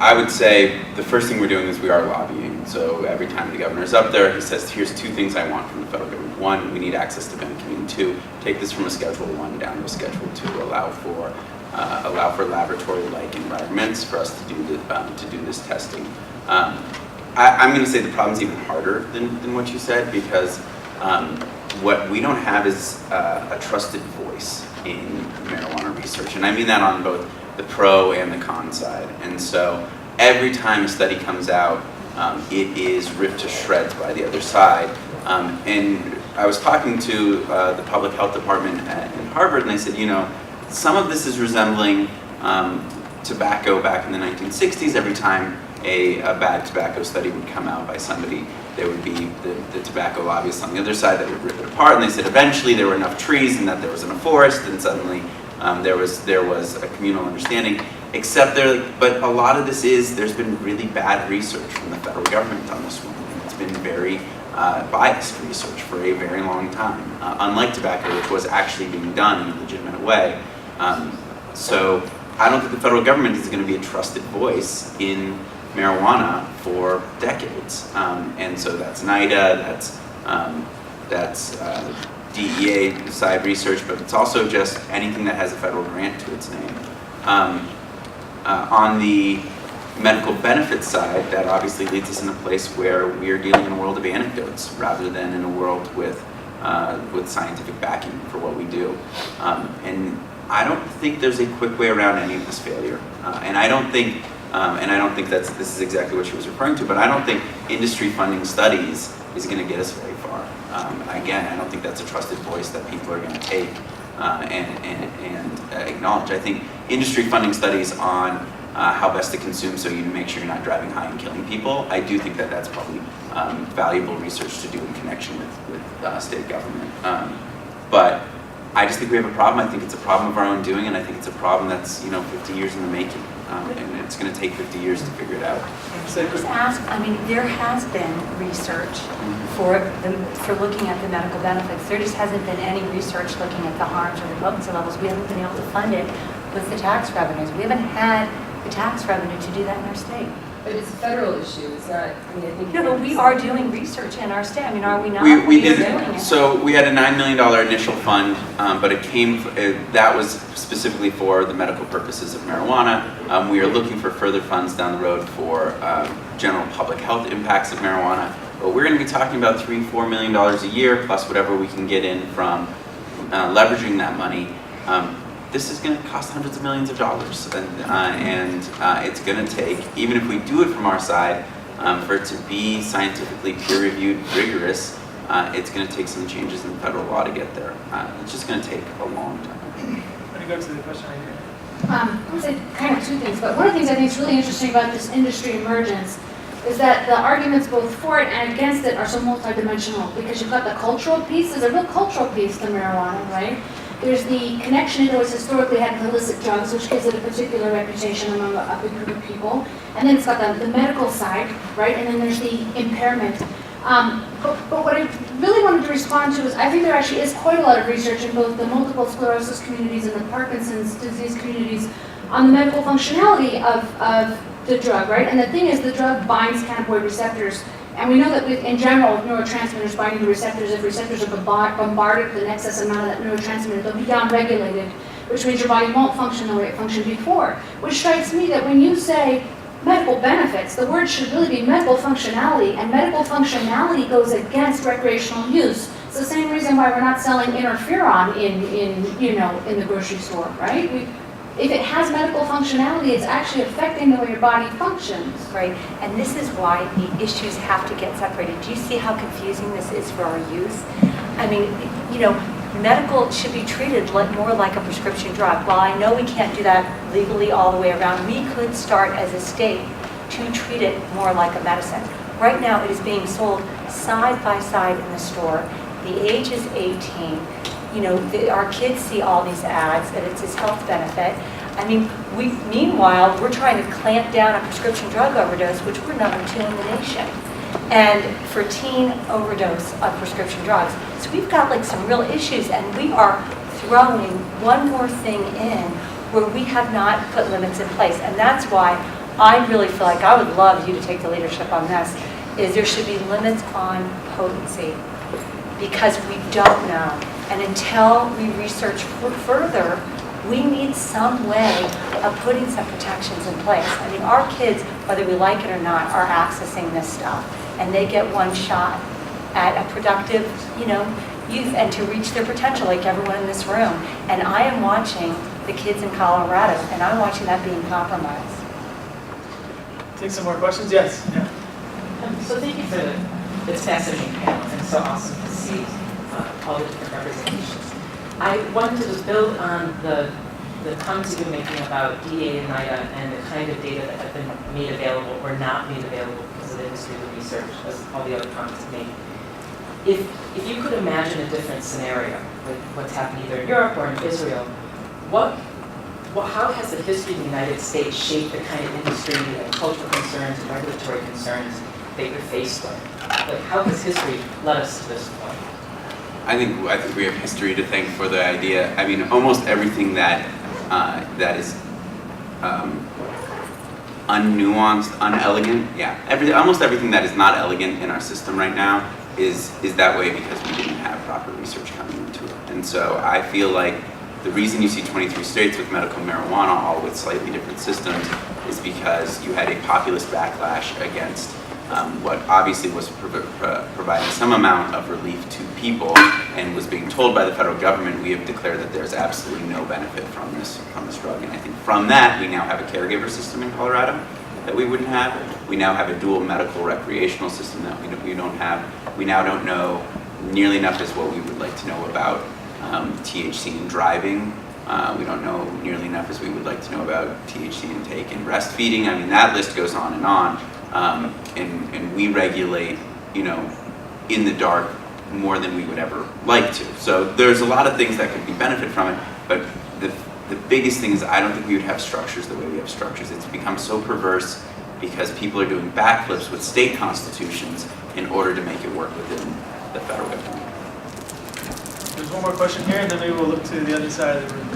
I would say the first thing we're doing is we are lobbying. So every time the governor's up there, he says, here's two things I want from the federal government. One, we need access to Benjamin. Two, take this from a Schedule 1 down to a Schedule 2, allow for laboratory-like environments for us to do this testing. I'm going to say the problem's even harder than what you said, because what we don't have is a trusted voice in marijuana research. And I mean that on both the pro and the con side. And so every time a study comes out, it is ripped to shreds by the other side. And I was talking to the public health department in Harvard, and they said, some of this is resembling tobacco back in the 1960s. Every time a bad tobacco study would come out by somebody, there would be the tobacco lobbyists on the other side that would rip it apart. And they said eventually there were enough trees and that there was in a forest, and suddenly there was a communal understanding. Except but a lot of this there's been really bad research from the federal government on this one. It's been very biased research for a very long time, unlike tobacco, which was actually being done in a legitimate way. So I don't think the federal government is going to be a trusted voice in marijuana for decades. And so that's NIDA, that's DEA side research, but it's also just anything that has a federal grant to its name. On the medical benefits side, that obviously leads us in a place where we are dealing in a world of anecdotes rather than in a world with scientific backing for what we do. And I don't think there's a quick way around any of this failure. And I don't think this is exactly what she was referring to, but I don't think industry funding studies is going to get us very far. Again, I don't think that's a trusted voice that people are going to take and acknowledge. I think industry funding studies on how best to consume so you make sure you're not driving high and killing people, I do think that that's probably valuable research to do in connection with state government. But I just think we have a problem. I think it's a problem of our own doing, and I think it's a problem that's 50 years in the making, and it's going to take 50 years to figure it out. Just ask, I mean, there has been research for looking at the medical benefits. There just hasn't been any research looking at the harms or the potency levels. We haven't been able to fund it with the tax revenues. We haven't had the tax revenue to do that in our state. But it's a federal issue, it's not, I mean, I think. No, but we are doing research in our state. I mean, are we not? We are did. doing it. So we had a $9 million initial fund, but that was specifically for the medical purposes of marijuana. We are looking for further funds down the road for general public health impacts of marijuana. But we're going to be talking about $3-4 million a year, plus whatever we can get in from leveraging that money. This is going to cost hundreds of millions of dollars, and it's going to take, even if we do it from our side, for it to be scientifically peer-reviewed, rigorous, it's going to take some changes in the federal law to get there. It's just going to take a long time. I'm going to go to the question right here. I would say kind of two things, but one of the things I think is really interesting about this industry emergence is that the arguments both for it and against it are so multidimensional, because you've got the cultural piece. There's a real cultural piece to marijuana, right? There's the connection it always historically had with illicit drugs, which gives it a particular reputation among a big group of people. And then it's got the medical side, right? And then there's the impairment. But what I really wanted to respond to is I think there actually is quite a lot of research in both the multiple sclerosis communities and the Parkinson's disease communities on the medical functionality of the drug, right? And the thing is, the drug binds cannabinoid receptors. And we know that in general, neurotransmitters binding to receptors, if receptors are bombarded with an excess amount of that neurotransmitter, they'll be downregulated, which means your body won't function the way it functioned before. Which strikes me that when you say medical benefits, the word should really be medical functionality, and medical functionality goes against recreational use. It's the same reason why we're not selling interferon in the grocery store, right? If it has medical functionality, it's actually affecting the way your body functions. Right, and this is why the issues have to get separated. Do you see how confusing this is for our youth? I mean, medical should be treated more like a prescription drug. While I know we can't do that legally all the way around, we could start as a state to treat it more like a medicine. Right now, it is being sold side by side in the store. The age is 18. Our kids see all these ads that it's this health benefit. I mean, meanwhile, we're trying to clamp down a prescription drug overdose, which we're number 2 in the nation, and for teen overdose of prescription drugs. So we've got some real issues, and we are throwing one more thing in where we have not put limits in place. And that's why I really feel like I would love you to take the leadership on this, is there should be limits on potency, because we don't know. And until we research further, we need some way of putting some protections in place. I mean, our kids, whether we like it or not, are accessing this stuff. And they get one shot at a productive, youth and to reach their potential, like everyone in this room. And I am watching the kids in Colorado, and I'm watching that being compromised. Take some more questions? Yes. Yeah. So thank you for this fascinating panel, and so awesome to see all the different representations. I wanted to just build on the comments you've been making about DEA and NIDA and the kind of data that have been made available or not made available because of the history of the research, as all the other comments made. If you could imagine a different scenario with what's happening either in Europe or in Israel, how has the history of the United States shaped the kind of industry and cultural concerns and regulatory concerns that you're faced with? How has history led us to this point? I think we have history to thank for the idea. I mean, almost everything that is unnuanced, unelegant. Yeah, almost everything that is not elegant in our system right now is that way because we didn't have proper research coming into it. And so I feel like the reason you see 23 states with medical marijuana, all with slightly different systems, is because you had a populist backlash against what obviously was providing some amount of relief to people and was being told by the federal government, we have declared that there's absolutely no benefit from this drug. And I think from that, we now have a caregiver system in Colorado that we wouldn't have. We now have a dual medical recreational system that we don't have. We now don't know nearly enough as what we would like to know about THC in driving. We don't know nearly enough as we would like to know about THC intake and breastfeeding. I mean, that list goes on and on. And we regulate, in the dark more than we would ever like to. So there's a lot of things that could be benefit from it, but the biggest thing is I don't think we would have structures the way we have structures. It's become so perverse because people are doing backflips with state constitutions in order to make it work within the federal government. There's one more question here, and then maybe we'll look to the other side of the room.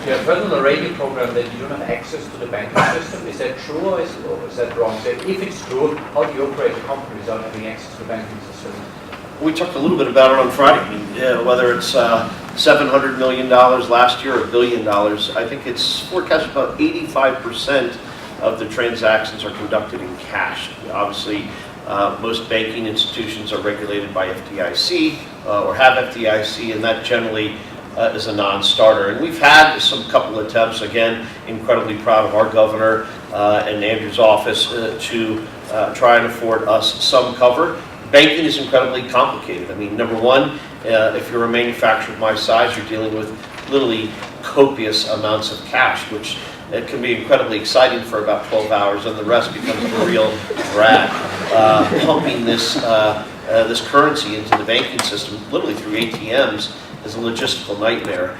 You have heard on the radio program that you don't have access to the banking system. Is that true or is that wrong? So if it's true, how do you operate a company without having access to the banking system? We talked a little bit about it on Friday. I mean, whether it's $700 million last year or $1 billion, I think it's forecast about 85% of the transactions are conducted in cash. Obviously, most banking institutions are regulated by FDIC or have FDIC, and that generally is a non-starter. And we've had couple attempts, again, incredibly proud of our governor and Andrew's office to try and afford us some cover. Banking is incredibly complicated. I mean, number one, if you're a manufacturer of my size, you're dealing with literally copious amounts of cash, which it can be incredibly exciting for about 12 hours, and the rest becomes a real drag. Pumping this currency into the banking system, literally through ATMs, is a logistical nightmare.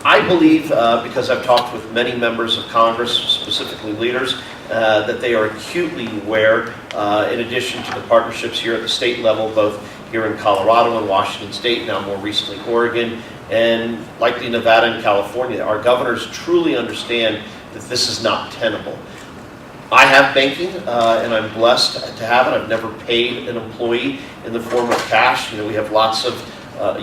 I believe, because I've talked with many members of Congress, specifically leaders, that they are acutely aware, in addition to the partnerships here at the state level, both here in Colorado and Washington State, now more recently Oregon, and likely Nevada and California. Our governors truly understand that this is not tenable. I have banking, and I'm blessed to have it. I've never paid an employee in the form of cash. We have lots of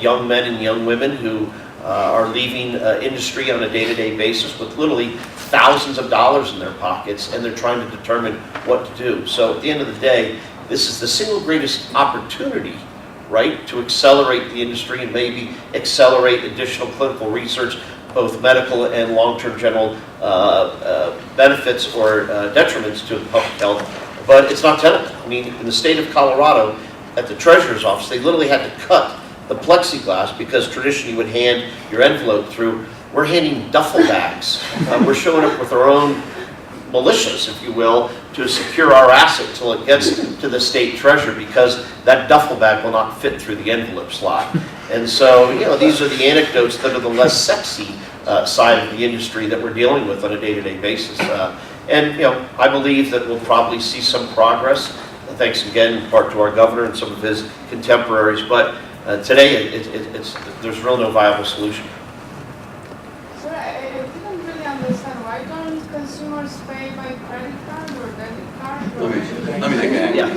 young men and young women who are leaving industry on a day-to-day basis with literally thousands of dollars in their pockets, and they're trying to determine what to do. So at the end of the day, this is the single greatest opportunity, right, to accelerate the industry and maybe accelerate additional clinical research, both medical and long-term general benefits or detriments to public health. But it's not tenable. I mean, in the state of Colorado, at the treasurer's office, they literally had to cut the plexiglass because traditionally you would hand your envelope through. We're handing duffel bags. We're showing up with our own militias, if you will, to secure our asset until it gets to the state treasurer, because that duffel bag will not fit through the envelope slot. And so, these are the anecdotes that are the less sexy side of the industry that we're dealing with on a day-to-day basis. And I believe that we'll probably see some progress, thanks again in part to our governor and some of his contemporaries. But today, there's really no viable solution. So I didn't really understand, why don't consumers pay by credit card or debit card? Let me take that. Yeah.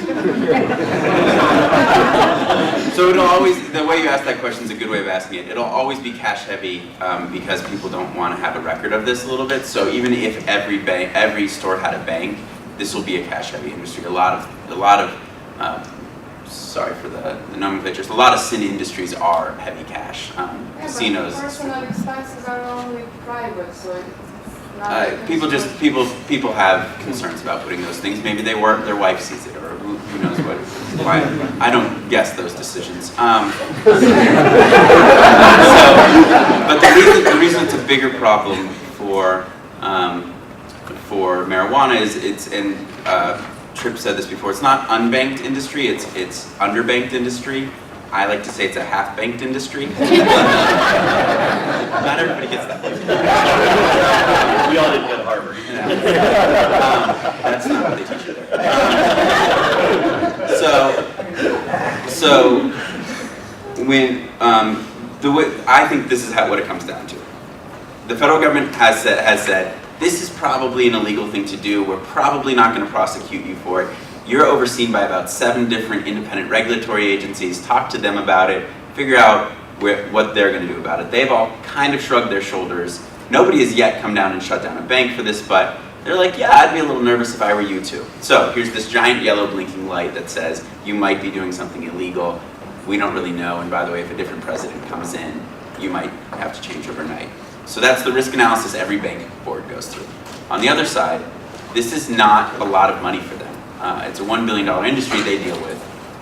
So it'll always, the way you ask that question is a good way of asking it. It'll always be cash heavy because people don't want to have a record of this a little bit. So even if every store had a bank, this will be a cash heavy industry. A lot of sorry for the nomenclatures, a lot of sin industries are heavy cash. Casinos. But personal expenses are only private, so it's not people have concerns about putting those things. Maybe their wife sees it, or who knows what. Why? I don't guess those decisions. But the reason it's a bigger problem for marijuana is Tripp said this before, it's not unbanked industry, it's underbanked industry. I like to say it's a half-banked industry. Not everybody gets that. We all didn't go to Harvard. That's not what they teach you there. So when the way I think this is what it comes down to. The federal government has said this is probably an illegal thing to do. We're probably not going to prosecute you for it. You're overseen by about 7 different independent regulatory agencies. Talk to them about it. Figure out what they're going to do about it. They've all kind of shrugged their shoulders. Nobody has yet come down and shut down a bank for this, but They're like, yeah, I'd be a little nervous if I were you too. So here's this giant yellow blinking light that says, you might be doing something illegal. We don't really know, and by the way, if a different president comes in, you might have to change overnight. So that's the risk analysis every bank board goes through. On the other side, this is not a lot of money for them. It's a $1 billion industry they deal with,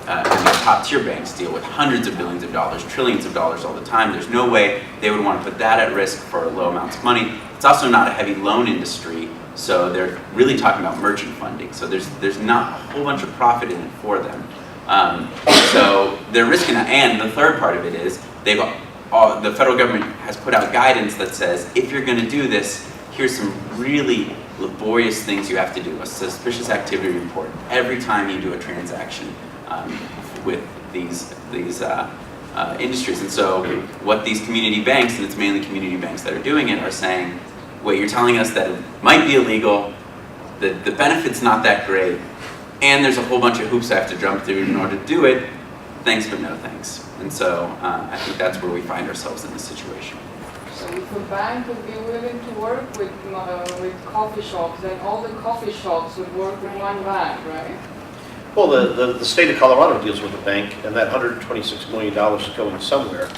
and the top tier banks deal with hundreds of billions of dollars, trillions of dollars all the time. There's no way they would want to put that at risk for low amounts of money. It's also not a heavy loan industry, so they're really talking about merchant funding. So there's not a whole bunch of profit in it for them. So they're risking it. And the third part of it is the federal government has put out guidance that says, if you're going to do this, here's some really laborious things you have to do. A suspicious activity report every time you do a transaction with these industries. And so what these community banks, and it's mainly community banks that are doing it, are saying, wait, you're telling us that it might be illegal, the benefit's not that great, and there's a whole bunch of hoops I have to jump through in order to do it. Thanks, but no thanks. And so I think that's where we find ourselves in this situation. So if a bank would be willing to work with coffee shops, then all the coffee shops would work with one bank, right? Well, the state of Colorado deals with the bank, and that $126 million is going somewhere.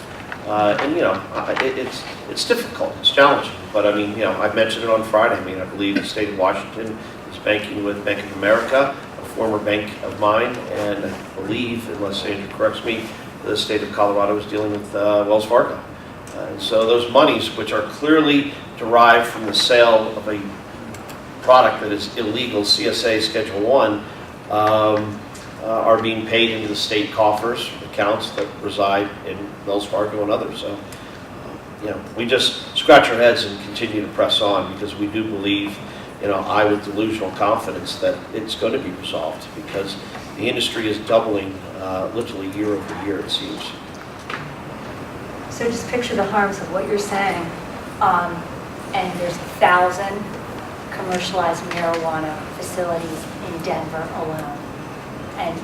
And you know, it's difficult, it's challenging. But I mean, you know, I mentioned it on Friday. I mean, I believe the state of Washington is banking with Bank of America, a former bank of mine, and I believe, unless Andrew corrects me, the state of Colorado is dealing with Wells Fargo. And so those monies, which are clearly derived from the sale of a product that is illegal, CSA Schedule 1, are being paid into the state coffers, accounts that reside in Wells Fargo and others. So, you know, we just scratch our heads and continue to press on because we do believe, you know, with delusional confidence that it's going to be resolved because the industry is doubling literally year over year, it seems. So just picture the harms of what you're saying. And there's 1,000 commercialized marijuana facilities in Denver alone. And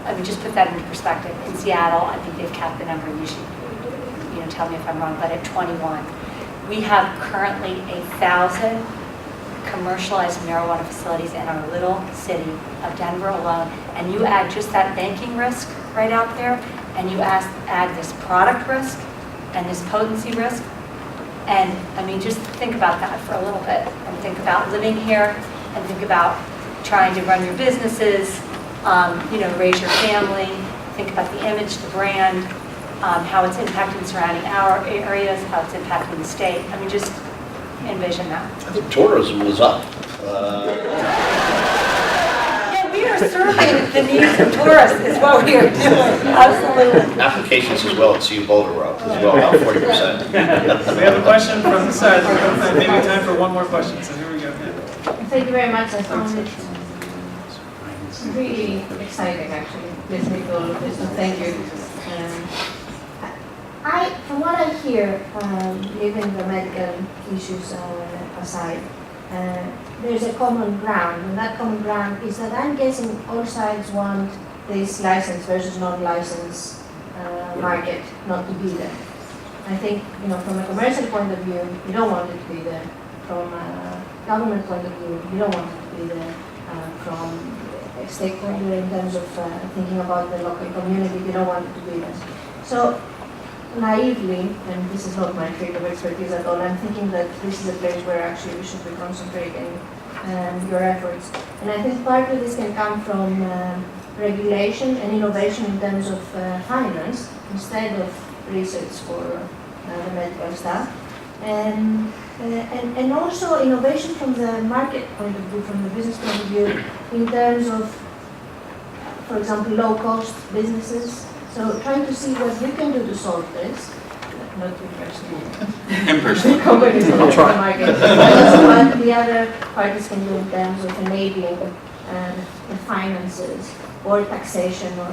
I mean, just put that into perspective. In Seattle, I think they've capped the number. You should, tell me if I'm wrong, but at 21. We have currently 1,000 commercialized marijuana facilities in our little city of Denver alone. And you add just that banking risk right out there, and you add this product risk and this potency risk. And I mean, just think about that for a little bit, and think about living here, and think about trying to run your businesses, raise your family, think about the image, the brand, how it's impacting surrounding areas, how it's impacting the state. I mean, just envision that. I think tourism was up. Yeah, we are serving the needs of tourists is what we are doing, absolutely. Applications as well at Sea Boulder Road as well, about 40%. We have a question from the side. Maybe time for one more question, so here we go. Thank you very much. I found it really exciting, actually, listening to all of this, so thank you. From what I hear, leaving the medical issues aside, there's a common ground, and that common ground is that I'm guessing all sides want this licensed versus non-licensed market not to be there. I think, from a commercial point of view, you don't want it to be there. From a government point of view, you don't want it to be there. From a stakeholder in terms of thinking about the local community, you don't want it to be there. So, naively, and this is not my field of expertise at all, I'm thinking that this is a place where actually we should be concentrating your efforts. And I think part of this can come from regulation and innovation in terms of finance instead of research for the medical staff. And also innovation from the market point of view, from the business point of view, in terms of, for example, low-cost businesses. So trying to see what we can do to solve this, not you personally. In person. Companies in the market. But also what the other parties can do in terms of enabling the finances or taxation or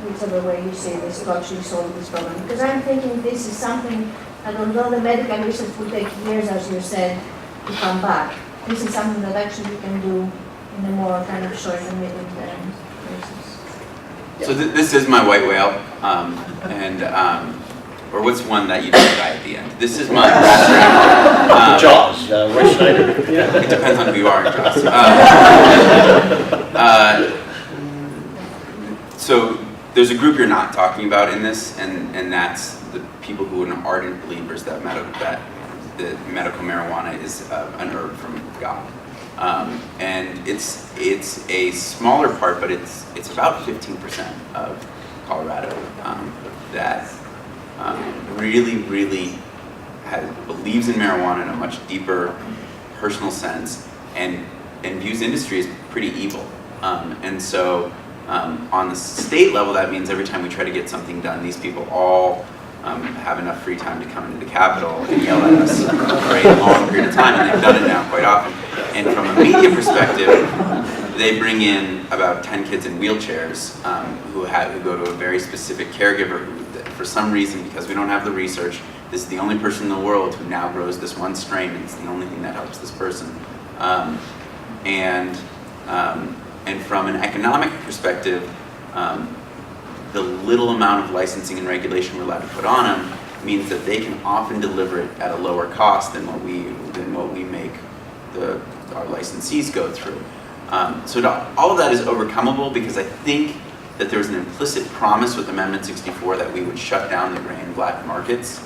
whichever way you see this to actually solve this problem. Because I'm thinking this is something that although the medical research will take years, as you said, to come back, this is something that actually we can do in a more kind of short and medium term basis. So this is my white whale, and Or what's one that you don't die at the end? This is my background. Jaws, Ray Schneider. It depends on who you are in Jaws. So there's a group you're not talking about in this, and that's the people who are ardent believers that the medical marijuana is an herb from God. And it's a smaller part, but it's about 15% of Colorado that really believes in marijuana in a much deeper personal sense and views industry as pretty evil. And so on the state level, that means every time we try to get something done, these people all have enough free time to come into the Capitol and yell at us for a long period of time, and they've done it now quite often. And from a media perspective, they bring in about 10 kids in wheelchairs who go to a very specific caregiver who, for some reason, because we don't have the research, this is the only person in the world who now grows this one strain, and it's the only thing that helps this person. And from an economic perspective, the little amount of licensing and regulation we're allowed to put on them means that they can often deliver it at a lower cost than what we make our licensees go through. So all of that is overcomable because I think that there was an implicit promise with Amendment 64 that we would shut down the gray and black markets.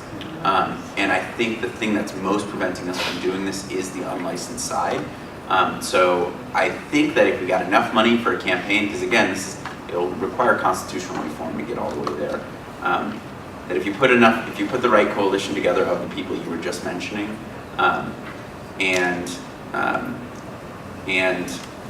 And I think the thing that's most preventing us from doing this is the unlicensed side. So I think that if we got enough money for a campaign, because again, it'll require constitutional reform to get all the way there. That if you put the right coalition together of the people you were just mentioning, and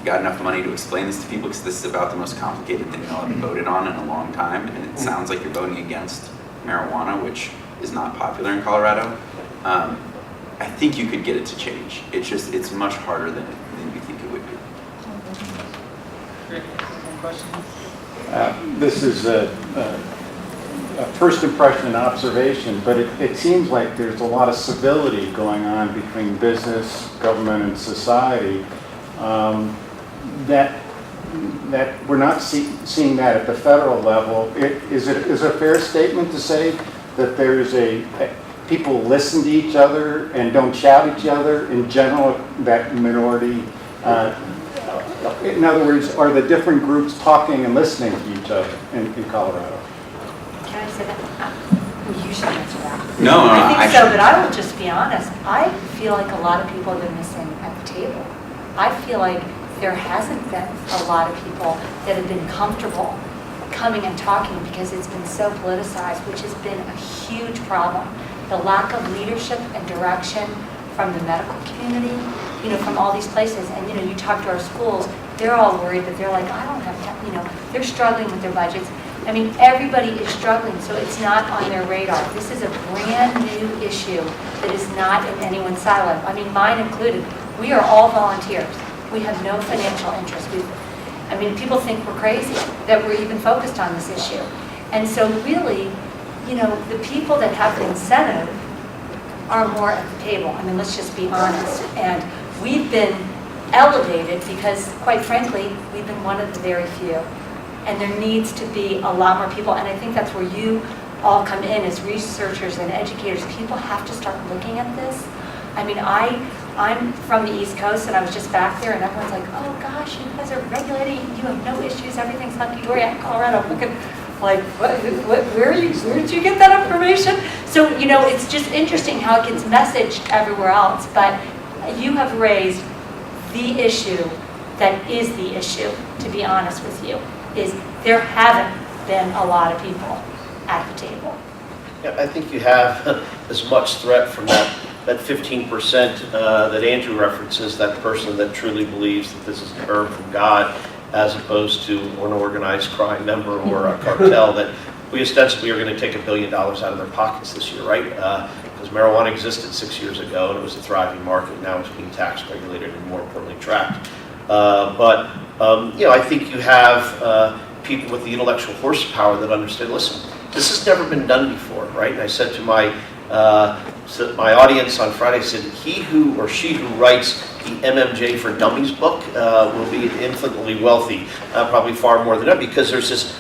got enough money to explain this to people, because this is about the most complicated thing they'll have voted on in a long time, and it sounds like you're voting against marijuana, which is not popular in Colorado. I think you could get it to change. It's much harder than you think it would be. Great. Any questions? This is a first impression and observation, but it seems like there's a lot of civility going on between business, government, and society. That we're not seeing that at the federal level. Is it a fair statement to say that there's people listen to each other and don't shout at each other in general, that minority? In other words, are the different groups talking and listening to each other in Colorado? Can I say that? You should answer that. No, I think so, but I will just be honest. I feel like a lot of people have been missing at the table. I feel like there hasn't been a lot of people that have been comfortable coming and talking because it's been so politicized, which has been a huge problem. The lack of leadership and direction from the medical community, from all these places. And, you talk to our schools, they're all worried that they're like, I don't have time, they're struggling with their budgets. I mean, everybody is struggling, so it's not on their radar. This is a brand new issue that is not in anyone's silo. I mean, mine included. We are all volunteers. We have no financial interest. People think we're crazy that we're even focused on this issue. And so really, the people that have the incentive are more at the table. Let's just be honest. And we've been elevated because, quite frankly, we've been one of the very few. And there needs to be a lot more people. And I think that's where you all come in as researchers and educators. People have to start looking at this. I'm from the East Coast, and I was just back there, and everyone's like, oh gosh, you guys are regulating, you have no issues, everything's hunky-dory out in Colorado. I'm looking like, where did you get that information? So, it's just interesting how it gets messaged everywhere else, but you have raised the issue that is the issue, to be honest with you, is there haven't been a lot of people at the table. Yeah, I think you have as much threat from that 15% that Andrew references, that person that truly believes that this is an herb from God, as opposed to an organized crime member or a cartel that we ostensibly are going to take $1 billion out of their pockets this year, right? Because marijuana existed 6 years ago and it was a thriving market. Now it's being taxed, regulated, and more importantly tracked. I think you have people with the intellectual horsepower that understand, listen, this has never been done before, right? And I said to my audience on Friday, I said, he who or she who writes the MMJ for Dummies book will be infinitely wealthy, probably far more than that, because there's this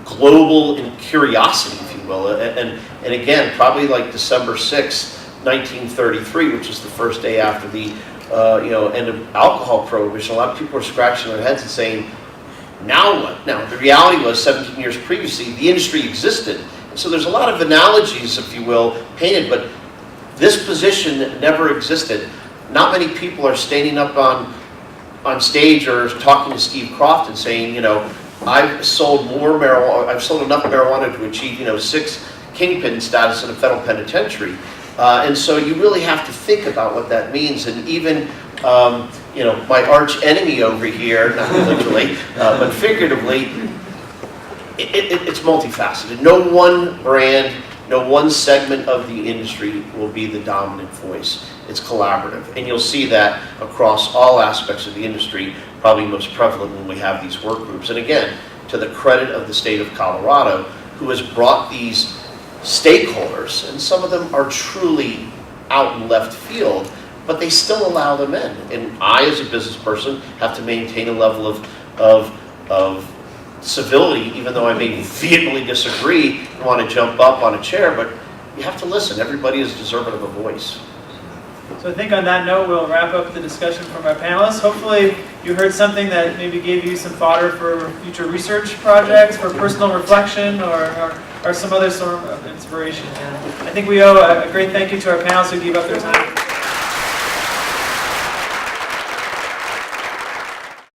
global curiosity, if you will. And again, probably like December 6th, 1933, which is the first day after the end of alcohol prohibition, a lot of people are scratching their heads and saying, now what? Now, the reality was 17 years previously, the industry existed. And so there's a lot of analogies, if you will, painted, but this position never existed. Not many people are standing up on stage or talking to Steve Croft and saying, I've sold more marijuana, I've sold enough marijuana to achieve, 6 kingpin status in a federal penitentiary. And so you really have to think about what that means. And even, my arch enemy over here, not literally, but figuratively, it's multifaceted. No one brand, no one segment of the industry will be the dominant voice. It's collaborative. And you'll see that across all aspects of the industry, probably most prevalent when we have these work groups. And again, to the credit of the state of Colorado, who has brought these stakeholders, and some of them are truly out in left field, but they still allow them in. And I, as a business person, have to maintain a level of civility, even though I may vehemently disagree and want to jump up on a chair, but you have to listen. Everybody is deserving of a voice. So I think on that note, we'll wrap up the discussion from our panelists. Hopefully you heard something that maybe gave you some fodder for future research projects, for personal reflection, or some other sort of inspiration. And I think we owe a great thank you to our panelists who gave up their time.